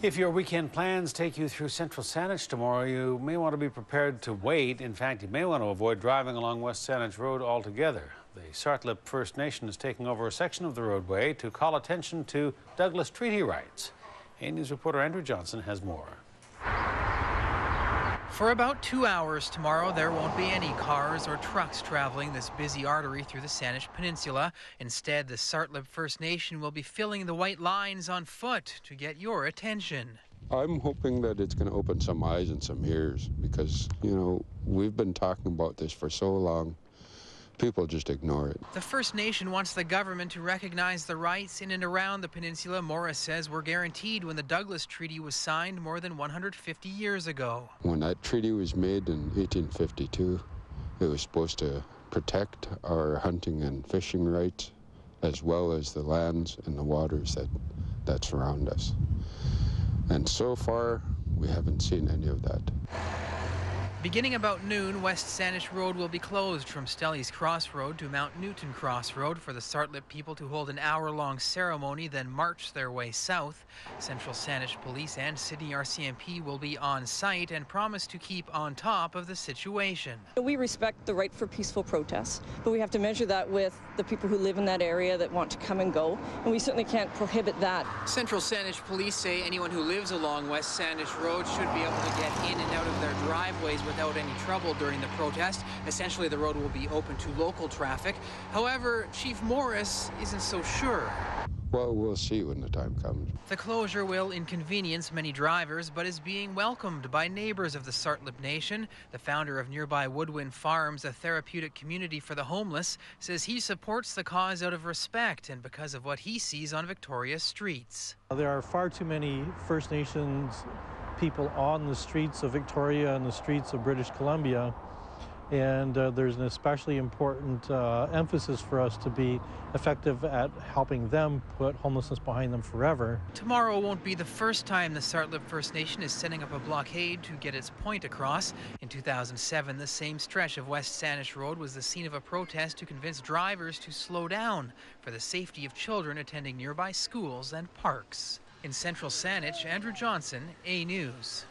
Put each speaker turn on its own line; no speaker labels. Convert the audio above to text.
If your weekend plans take you through central Saanich tomorrow, you may want to be prepared to wait. In fact, you may want to avoid driving along West Saanich Road altogether. The Tsartlip First Nation is taking over a section of the roadway to call attention to Douglas Treaty rights. A News reporter Andrew Johnson has more.
For about 2 hours tomorrow, there won't be any cars or trucks traveling this busy artery through the Saanich Peninsula. Instead, the Tsartlip First Nation will be filling the white lines on foot to get your attention.
I'm hoping that it's going to open some eyes and some ears because, you know, we've been talking about this for so long. People just ignore it.
The First Nation wants the government to recognize the rights in and around the peninsula Morris says were guaranteed when the Douglas Treaty was signed more than 150 years ago.
When that treaty was made in 1852, it was supposed to protect our hunting and fishing rights as well as the lands and the waters that surround us. And so far, we haven't seen any of that.
Beginning about noon, West Saanich Road will be closed from Stelly's Crossroad to Mount Newton Crossroad for the Tsartlip people to hold an hour-long ceremony, then march their way south. Central Saanich Police and City RCMP will be on site and promise to keep on top of the situation.
We respect the right for peaceful protests, but we have to measure that with the people who live in that area that want to come and go, and we certainly can't prohibit that. Central
Saanich Police say anyone who lives along West Saanich Road should be able to get in and out of their driveways without any trouble during the protest. Essentially, the road will be open to local traffic. However, Chief Morris isn't so sure.
Well, we'll see when the time comes.
The closure will inconvenience many drivers, but is being welcomed by neighbors of the Tsartlip Nation. The founder of nearby Woodwind Farms, a therapeutic community for the homeless, says he supports the cause out of respect and because of what he sees on Victoria's streets.
There are far too many First Nations people on the streets of Victoria and the streets of British Columbia, and there's an especially important emphasis for us to be effective at helping them put homelessness behind them forever.
Tomorrow won't be the first time the Tsartlip First Nation is setting up a blockade to get its point across. In 2007, the same stretch of West Saanich Road was the scene of a protest to convince drivers to slow down for the safety of children attending nearby schools and parks. In central Saanich, Andrew Johnson, A News.